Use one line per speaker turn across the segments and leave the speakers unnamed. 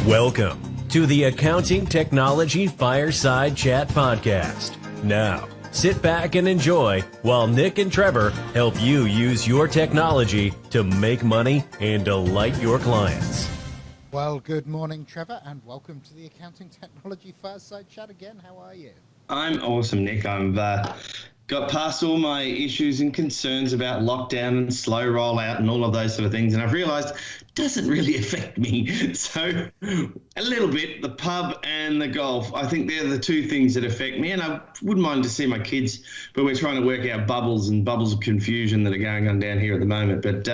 Welcome to the Accounting Technology Fireside Chat Podcast. Now, sit back and enjoy while Nick and Trevor help you use your technology to make money and delight your clients.
Well, good morning, Trevor, and welcome to the Accounting Technology Fireside Chat again. How are you?
I'm awesome, Nick. I've got past all my issues and concerns about lockdown and slow rollout and all of those sort of things, and I've realised it doesn't really affect me. So a little bit, the pub and the golf, I think they're the two things that affect me, and I wouldn't mind to see my kids, but we're trying to work out bubbles of confusion that are going on down here at the moment. But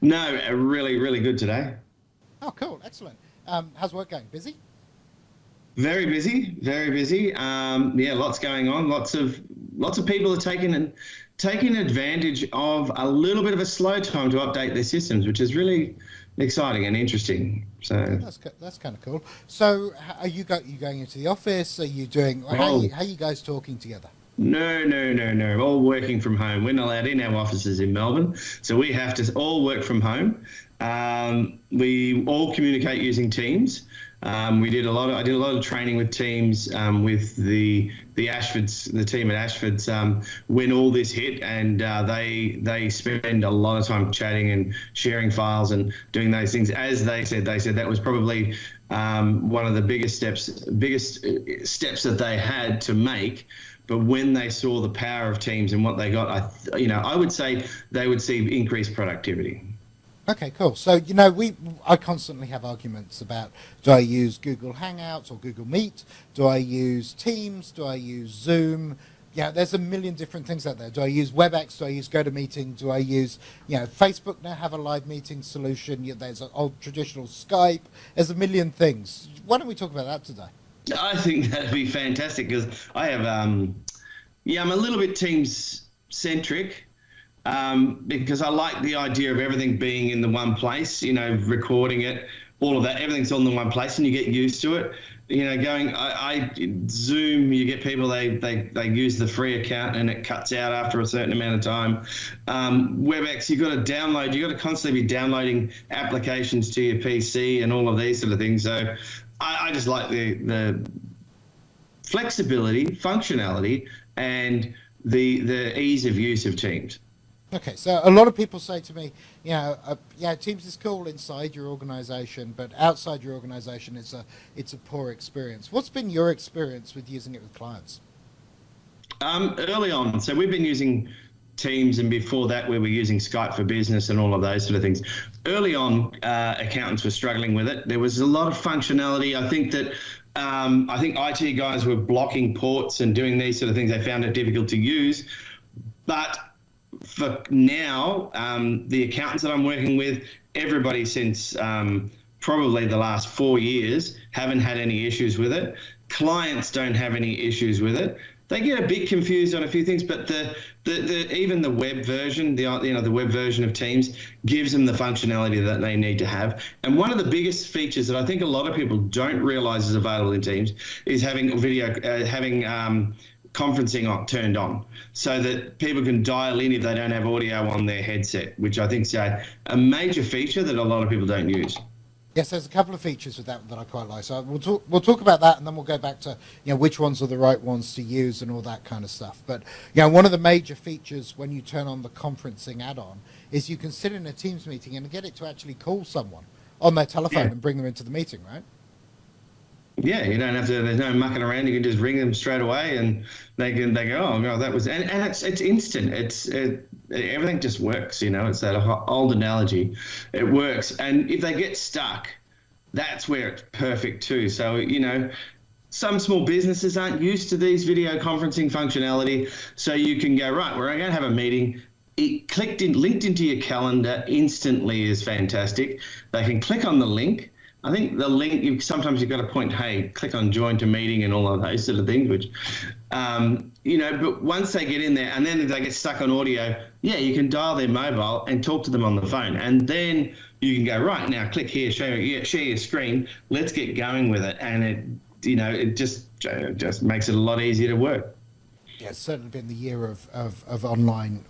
no, really, really good today.
Oh, cool. Excellent. How's work going? Busy?
Very busy, very busy. Yeah, lots going on. Lots of people are taking advantage of a little bit of a slow time to update their systems, which is really exciting and interesting. So
that's kind of cool. So, are you going into the office? Are you doing? How are you guys talking together?
No. All working from home. We're not allowed in our offices in Melbourne, so we have to all work from home. We all communicate using Teams. I did a lot of training with Teams with the Ashfords, the team at Ashfords when all this hit, and they spend a lot of time chatting and sharing files and doing those things. As they said that was probably one of the biggest steps that they had to make. But when they saw the power of Teams and what they got, I would say they would see increased productivity.
Okay, cool. So, I constantly have arguments about, do I use Google Hangouts or Google Meet? Do I use Teams? Do I use Zoom? Yeah, there's a million different things out there. Do I use WebEx? Do I use GoToMeeting? Do I use, Facebook now have a live meeting solution? There's an old traditional Skype. There's a million things. Why don't we talk about that today?
I think that'd be fantastic because I have, I'm a little bit Teams-centric. Because I like the idea of everything being in the one place, recording it, all of that, everything's on the one place and you get used to it. Zoom, you get people, they use the free account and it cuts out after a certain amount of time. WebEx, you've got to constantly be downloading applications to your PC and all of these sort of things. So I just like the flexibility, functionality, and the ease of use of Teams.
Okay, so a lot of people say to me, Teams is cool inside your organization, but outside your organization, it's a poor experience. What's been your experience with using it with clients?
Early on, so we've been using Teams, and before that, we were using Skype for Business and all of those sort of things. Early on, accountants were struggling with it. There was a lot of functionality. I think IT guys were blocking ports and doing these sort of things. They found it difficult to use, but for now, the accountants that I'm working with, everybody since probably the last 4 years haven't had any issues with it. Clients don't have any issues with it. They get a bit confused on a few things, but even the web version, the web version of Teams gives them the functionality that they need to have. And one of the biggest features that I think a lot of people don't realize is available in Teams is having conferencing turned on so that people can dial in if they don't have audio on their headset, which I think is a major feature that a lot of people don't use.
Yes, there's a couple of features with that I quite like. So we'll talk about that, and then we'll go back to which ones are the right ones to use and all that kind of stuff. But one of the major features when you turn on the conferencing add-on is you can sit in a Teams meeting and get it to actually call someone on their telephone and bring them into the meeting, right?
Yeah, you don't have to. There's no mucking around. You can just ring them straight away, and they go, oh no, that was, and it's instant. Everything just works. It's that old analogy. It works, and if they get stuck, that's where it's perfect too. So some small businesses aren't used to these video conferencing functionality, so you can go, right, we're going to have a meeting. It linked into your calendar instantly is fantastic. They can click on the link. I think the link, sometimes you've got to point, hey, click on join to meeting and all of those sort of things, which, but once they get in there and then if they get stuck on audio, you can dial their mobile and talk to them on the phone. And then you can go, right, now click here, share your screen, let's get going with it. And it just makes it a lot easier to work.
Yeah, it's certainly been the year of online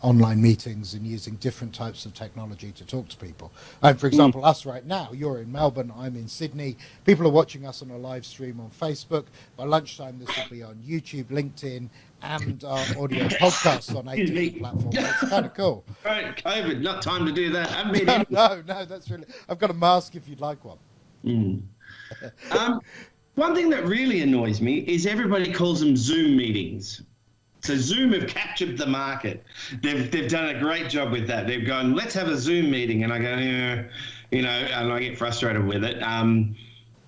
meetings and using different types of technology to talk to people. And for example, us right now, you're in Melbourne, I'm in Sydney. People are watching us on a live stream on Facebook. By lunchtime, this will be on YouTube, LinkedIn, and our audio podcasts on 8 different platforms. It's kind of cool.
Right, COVID, not time to do that.
No, that's really. I've got a mask if you'd like one.
One thing that really annoys me is everybody calls them Zoom meetings. So Zoom have captured the market. They've done a great job with that. They've gone, let's have a Zoom meeting, and I go, and I get frustrated with it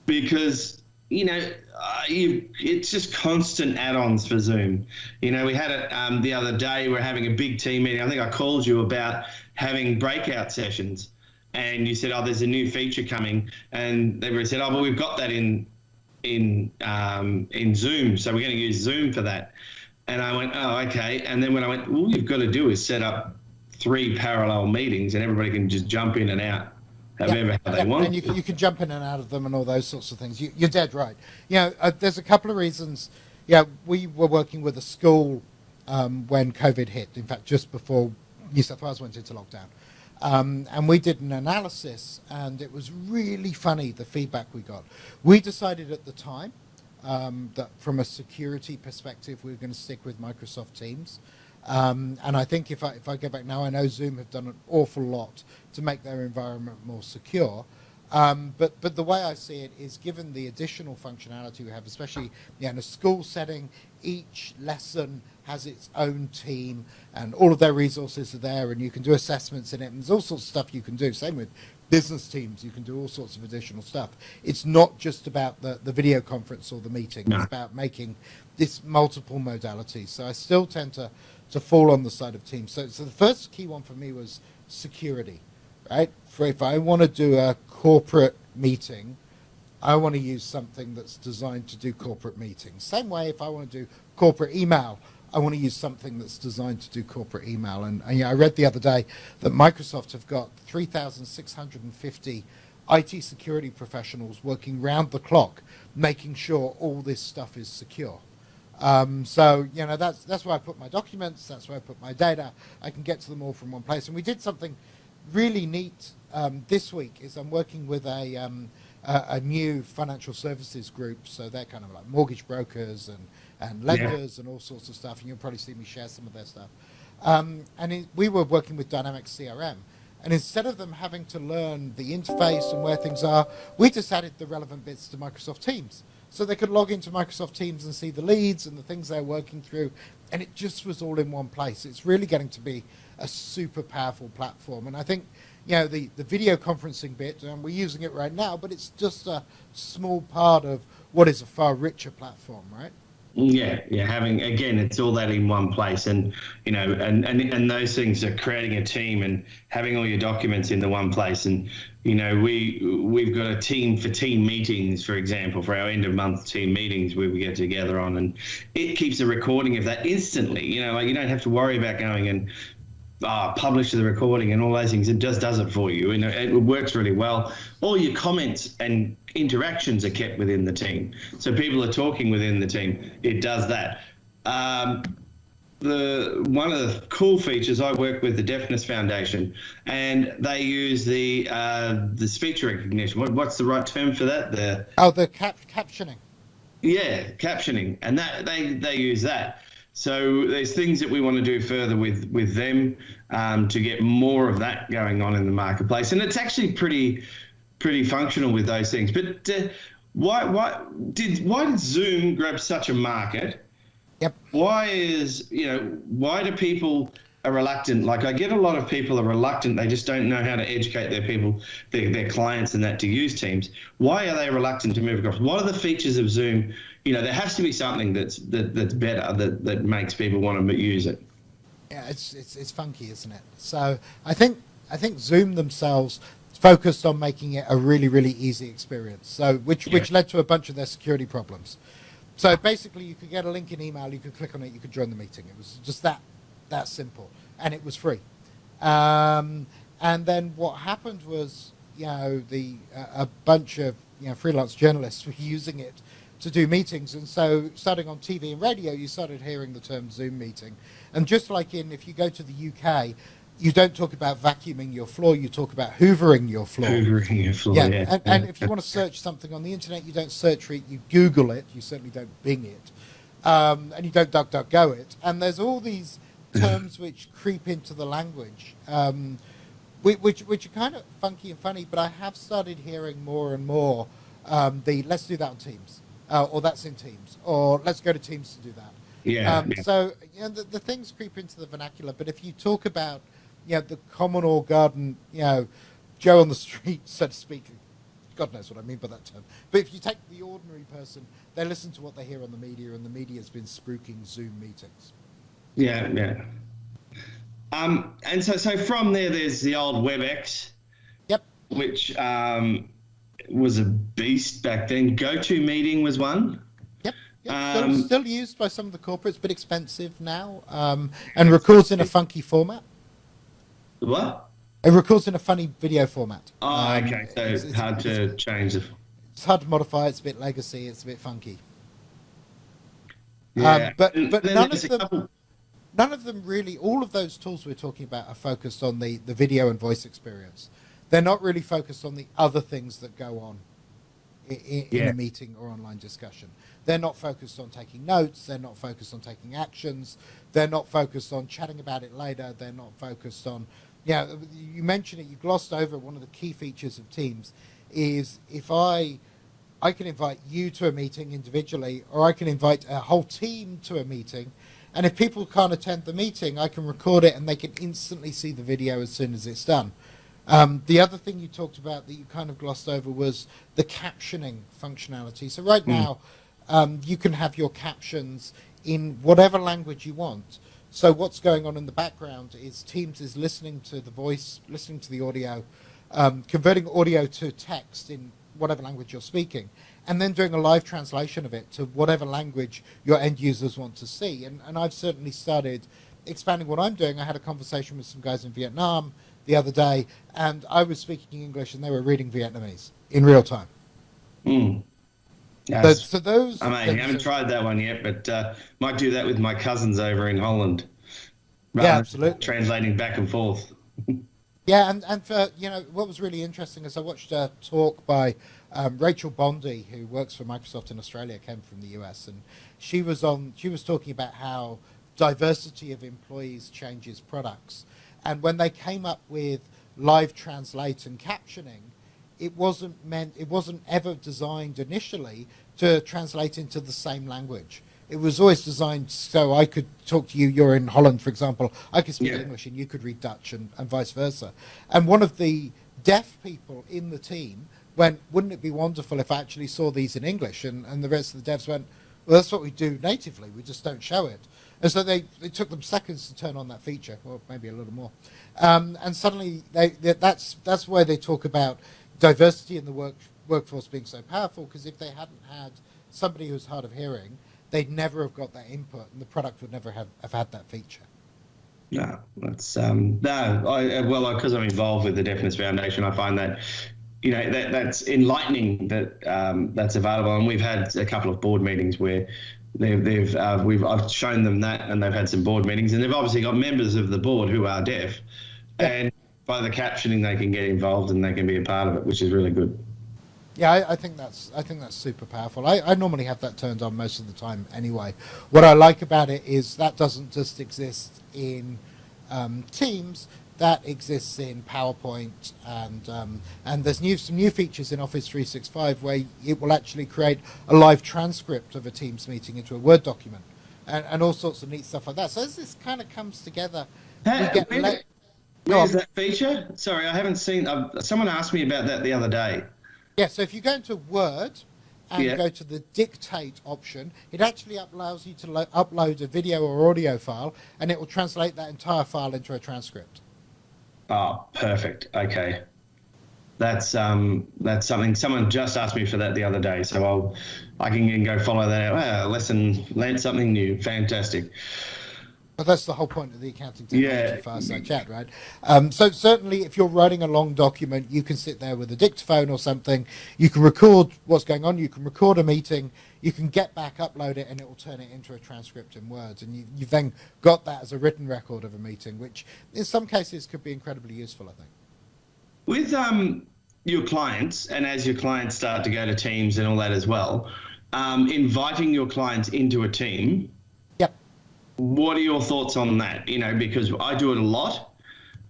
because it's just constant add-ons for Zoom. We had it the other day. We're having a big team meeting. I think I called you about having breakout sessions, and you said, "Oh, there's a new feature coming," and everybody said, "Oh, but we've got that in Zoom, so we're going to use Zoom for that." And I went, oh, okay. And then when I went, all you've got to do is set up 3 parallel meetings and everybody can just jump in and out however they want.
And you can jump in and out of them and all those sorts of things. You're dead right. There's a couple of reasons. We were working with a school when COVID hit, in fact, just before New South Wales went into lockdown. And we did an analysis, and it was really funny, the feedback we got. We decided at the time that from a security perspective, we were going to stick with Microsoft Teams. And I think if I go back now, I know Zoom have done an awful lot to make their environment more secure. But the way I see it is, given the additional functionality we have, especially in a school setting, each lesson has its own team and all of their resources are there, and you can do assessments in it, and there's all sorts of stuff you can do. Same with business teams, you can do all sorts of additional stuff. It's not just about the video conference or the meeting. No. It's about making this multiple modalities. So I still tend to fall on the side of Teams. So the first key one for me was security, right? If I want to do a corporate meeting, I want to use something that's designed to do corporate meetings. Same way, if I want to do corporate email, I want to use something that's designed to do corporate email. And I read the other day that Microsoft have got 3,650 IT security professionals working round the clock, making sure all this stuff is secure. So that's where I put my documents. That's where I put my data. I can get to them all from one place. And we did something really neat this week. Is I'm working with a new financial services group. So they're kind of like mortgage brokers and lenders and all sorts of stuff. And you'll probably see me share some of their stuff. We were working with Dynamics CRM. And instead of them having to learn the interface and where things are, we just added the relevant bits to Microsoft Teams. So they could log into Microsoft Teams and see the leads and the things they're working through. And it just was all in one place. It's really getting to be a super powerful platform. And I think, the video conferencing bit, and we're using it right now, but it's just a small part of what is a far richer platform, right?
Yeah, having, again, it's all that in one place, and and those things are creating a team and having all your documents in the one place. And we've got a team for team meetings, for example, for our end of month team meetings where we get together on, and it keeps a recording of that instantly. You don't have to worry about going and publish the recording and all those things. It just does it for you, and it works really well. All your comments and interactions are kept within the team, so people are talking within the team. It does that. One of the cool features, I work with the Deafness Foundation, and they use the speech recognition. What's the right term for that? The
captioning.
Yeah, captioning, and that they use that. So there's things that we want to do further with them to get more of that going on in the marketplace, and it's actually pretty functional with those things. But why did Zoom grab such a market?
Yep.
Why do people are reluctant? Like, I get a lot of people are reluctant. They just don't know how to educate their clients and that to use Teams. Why are they reluctant to move across? What are the features of Zoom? There has to be something that's better that makes people want to use it.
Yeah, it's funky, isn't it? So I think Zoom themselves focused on making it a really, really easy experience. So which led to a bunch of their security problems. So basically, you could get a link in email, you could click on it, you could join the meeting. It was just that simple, and it was free. And then what happened was, a bunch of freelance journalists were using it to do meetings. And so starting on TV and radio, you started hearing the term Zoom meeting. And just like if you go to the UK, you don't talk about vacuuming your floor, you talk about hoovering your floor.
Hoovering your floor, yeah.
And if you want to search something on the internet, you don't search for it, you Google it. You certainly don't Bing it. And you don't DuckDuckGo it. And there's all these terms which creep into the language, which are kind of funky and funny, but I have started hearing more and more let's do that on Teams, or that's in Teams, or let's go to Teams to do that.
Yeah.
So the things creep into the vernacular, but if you talk about the common or garden, Joe on the street, so to speak, God knows what I mean by that term. But if you take the ordinary person, they listen to what they hear on the media, and the media has been spruiking Zoom meetings.
Yeah. And so from there's the old WebEx.
Yep.
Which was a beast back then. GoToMeeting was one.
Yep. Still used by some of the corporates, but expensive now, and records in a funky format.
What?
It records in a funny video format.
Oh, okay. So it's hard to change it.
It's hard to modify. It's a bit legacy. It's a bit funky.
Yeah.
But none of them really. All of those tools we're talking about are focused on the video and voice experience. They're not really focused on the other things that go on in a meeting or online discussion. They're not focused on taking notes. They're not focused on taking actions. They're not focused on chatting about it later. They're not focused on. You mentioned it. You glossed over one of the key features of Teams is if I can invite you to a meeting individually, or I can invite a whole team to a meeting, and if people can't attend the meeting, I can record it and they can instantly see the video as soon as it's done. The other thing you talked about that you kind of glossed over was the captioning functionality. So right now, you can have your captions in whatever language you want. So what's going on in the background is Teams is listening to the voice, listening to the audio, converting audio to text in whatever language you're speaking, and then doing a live translation of it to whatever language your end users want to see. And I've certainly started expanding what I'm doing. I had a conversation with some guys in Vietnam the other day, and I was speaking English and they were reading Vietnamese in real time.
Yes.
So those
I haven't tried that one yet, but might do that with my cousins over in Holland.
Yeah, absolutely.
Translating back and forth.
Yeah, and for, what was really interesting is I watched a talk by Rachel Bondi, who works for Microsoft in Australia, came from the US, and she was talking about how diversity of employees changes products. And when they came up with live translate and captioning, it wasn't ever designed initially to translate into the same language. It was always designed so I could talk to you. You're in Holland, for example. I could speak English and you could read Dutch and vice versa. And one of the deaf people in the team went, wouldn't it be wonderful if I actually saw these in English? And the rest of the devs went, well, that's what we do natively. We just don't show it. And so it took them seconds to turn on that feature, or maybe a little more. And suddenly that's where they talk about diversity in the workforce being so powerful, because if they hadn't had somebody who's hard of hearing, they'd never have got that input, and the product would never have had that feature.
No, that's because I'm involved with the Deafness Foundation, I find that that's enlightening that that's available, and we've had a couple of board meetings where I've shown them that, and they've had some board meetings, and they've obviously got members of the board who are deaf, and by the captioning they can get involved and they can be a part of it, which is really good.
Yeah, I think that's super powerful. I normally have that turned on most of the time anyway. What I like about it is that doesn't just exist in Teams, that exists in PowerPoint, and there's some new features in Office 365 where it will actually create a live transcript of a Teams meeting into a Word document, and all sorts of neat stuff like that. So as this kind of comes together,
where's that feature? Sorry, I haven't seen. Someone asked me about that the other day.
Yeah, so if you go into Word and go to the dictate option, it actually allows you to upload a video or audio file, and it will translate that entire file into a transcript.
Oh, perfect. Okay. That's something someone just asked me for that the other day, so I can go follow that out. Learned something new. Fantastic.
But that's the whole point of the accounting technology fireside chat, right? So certainly if you're writing a long document, you can sit there with a dictaphone or something. You can record what's going on. You can record a meeting. You can get back, upload it, and it will turn it into a transcript in Words. And you've then got that as a written record of a meeting, which in some cases could be incredibly useful, I think.
With your clients, and as your clients start to go to teams and all that as well, inviting your clients into a team.
Yep.
What are your thoughts on that? You know, because I do it a lot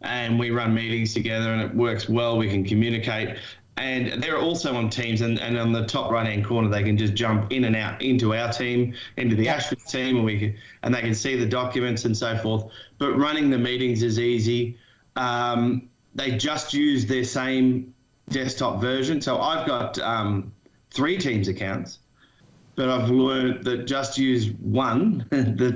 and we run meetings together and it works well. We can communicate. And they're also on teams, and on the top right-hand corner, they can just jump in and out into our team, into the Ashford team, and they can see the documents and so forth. But running the meetings is easy. They just use their same desktop version. So I've got 3 Teams accounts, but I've learned that just use one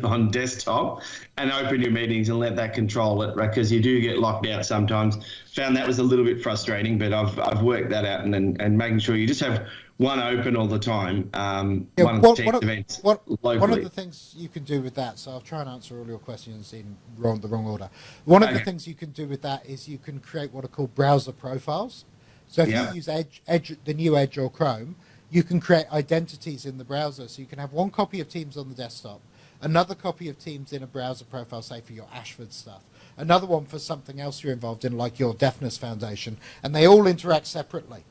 on desktop and open your meetings and let that control it, right? Because you do get locked out sometimes. Found that was a little bit frustrating, but I've worked that out and making sure you just have one open all the time. One of the Teams events locally.
One of the things you can do with that, so I'll try and answer all your questions in the wrong order. One of the things you can do with that is you can create what are called browser profiles. So if you use Edge, the new Edge or Chrome, you can create identities in the browser. So you can have one copy of Teams on the desktop, another copy of Teams in a browser profile, say for your Ashford stuff, another one for something else you're involved in, like your Deafness Foundation, and they all interact separately.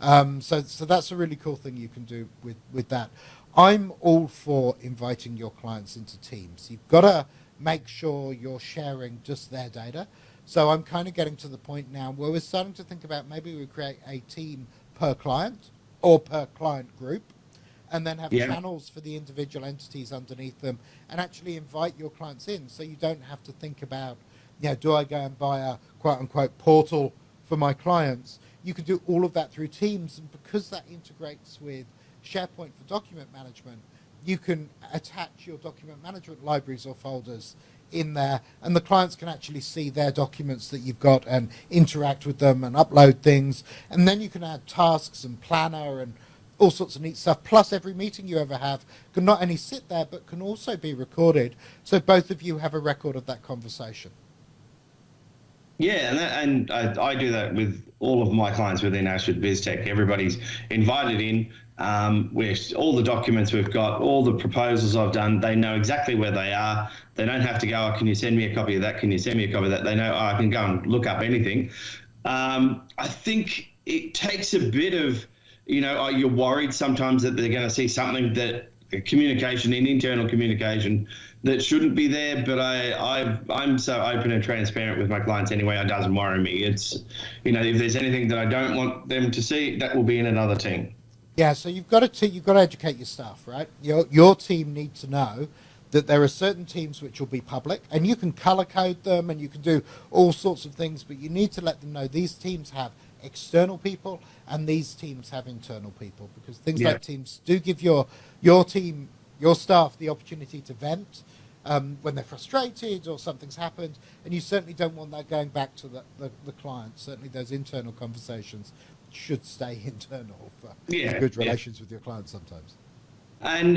So that's a really cool thing you can do with that. I'm all for inviting your clients into teams. You've got to make sure you're sharing just their data. So I'm kind of getting to the point now where we're starting to think about maybe we create a team per client or per client group, and then have channels for the individual entities underneath them, and actually invite your clients in, so you don't have to think about, do I go and buy a quote-unquote portal for my clients? You can do all of that through Teams, and because that integrates with SharePoint for document management, you can attach your document management libraries or folders in there, and the clients can actually see their documents that you've got and interact with them and upload things. And then you can add tasks and planner and all sorts of neat stuff. Plus, every meeting you ever have can not only sit there, but can also be recorded, so both of you have a record of that conversation.
Yeah, and I do that with all of my clients within Ashford BizTech. Everybody's invited in. Where all the documents we've got, all the proposals I've done, they know exactly where they are. They don't have to go, oh, can you send me a copy of that? Can you send me a copy of that? They know, oh, I can go and look up anything. I think it takes a bit of, you're worried sometimes that they're going to see something that communication, in internal communication, that shouldn't be there. But I'm so open and transparent with my clients anyway. It doesn't worry me. It's, if there's anything that I don't want them to see, that will be in another team.
Yeah, so you've got to educate your staff, right? Your team needs to know that there are certain teams which will be public, and you can color code them and you can do all sorts of things, but you need to let them know these teams have external people and these teams have internal people, because things like Teams do give your team, your staff, the opportunity to vent when they're frustrated or something's happened, and you certainly don't want that going back to the client. Certainly those internal conversations should stay internal for good relations with your clients sometimes.
And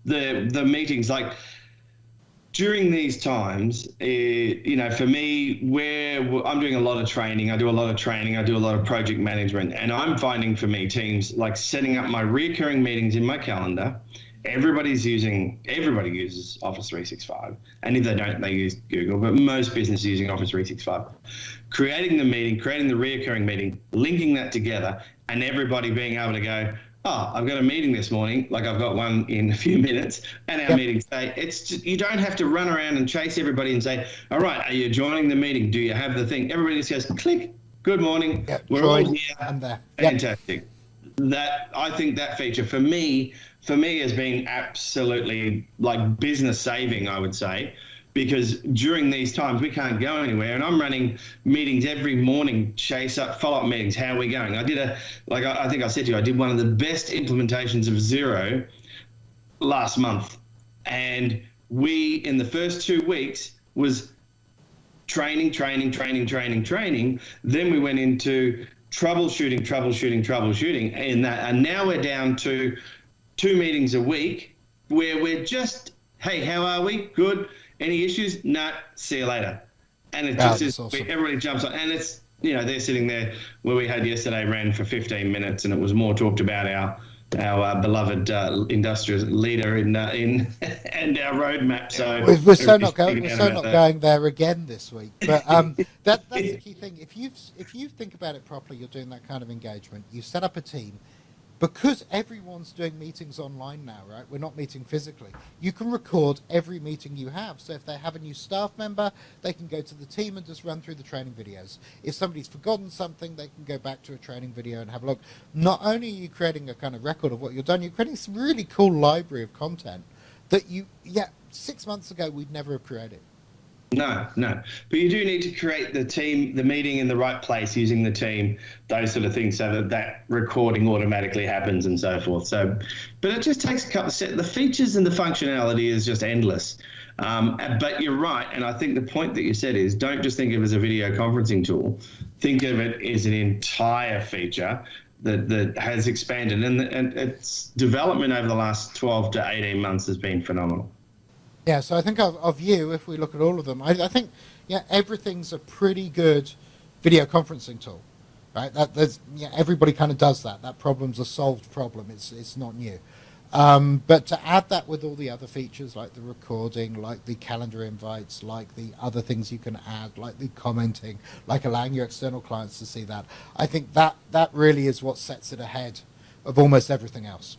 the meetings, like during these times, for me, where I'm doing a lot of training, I do a lot of project management, and I'm finding for me Teams, like setting up my recurring meetings in my calendar. Everybody uses Office 365, and if they don't, they use Google, but most businesses using Office 365. Creating the meeting, creating the reoccurring meeting, linking that together, and everybody being able to go, oh, I've got a meeting this morning, like I've got one in a few minutes, and our meeting today. It's just, you don't have to run around and chase everybody and say, all right, are you joining the meeting? Do you have the thing? Everybody just goes, click, good morning, we're all here. I'm there. Fantastic. I think that feature for me has been absolutely like business saving, I would say, because during these times we can't go anywhere, and I'm running meetings every morning, chase up follow-up meetings. How are we going? I think I said to you, I did one of the best implementations of Xero last month, and we in the first 2 weeks was training. Then we went into troubleshooting, and now we're down to 2 meetings a week, where we're just hey, how are we? Good. Any issues? No. See you later. And it
Wow,
just is,
that's awesome.
everybody jumps on, and it's, they're sitting there where we had yesterday ran for 15 minutes, and it was more talked about our beloved industrial leader in and our roadmap. So
We're so not
everybody's
going. We're
speaking
so
out about
not
that.
going there again this week. But that's the key thing. If you think about it properly, you're doing that kind of engagement. You set up a team. Because everyone's doing meetings online now, right? We're not meeting physically. You can record every meeting you have. So if they have a new staff member, they can go to the team and just run through the training videos. If somebody's forgotten something, they can go back to a training video and have a look. Not only are you creating a kind of record of what you've done, you're creating some really cool library of content that 6 months ago, we'd never have created.
No. But you do need to create the meeting in the right place using the team, those sort of things, so that recording automatically happens and so forth. So, but it just takes a couple of steps. The features and the functionality is just endless. But you're right. And I think the point that you said is, don't just think of it as a video conferencing tool. Think of it as an entire feature that has expanded. And its development over the last 12 to 18 months has been phenomenal.
Yeah, so I think of you, if we look at all of them, I think everything's a pretty good video conferencing tool, right? Everybody kind of does that. That problem's a solved problem. It's not new. But to add that with all the other features like the recording, like the calendar invites, like the other things you can add, like the commenting, like allowing your external clients to see that, I think that really is what sets it ahead of almost everything else.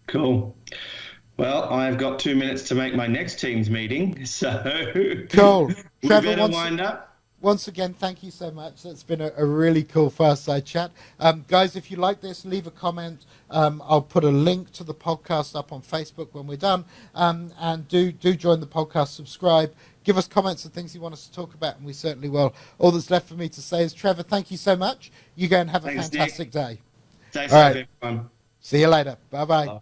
Cool. Well, I've got 2 minutes to make my next team's meeting, so
cool.
we
Trevor,
better wind up.
Once again, thank you so much. That's been a really cool Fireside chat. Guys, if you like this, leave a comment. I'll put a link to the podcast up on Facebook when we're done. And do join the podcast, subscribe, give us comments and things you want us to talk about, and we certainly will. All that's left for me to say is, Trevor, thank you so much. You go and have a fantastic day.
Stay
All
safe,
right.
everyone.
See you later. Bye-bye.
Bye.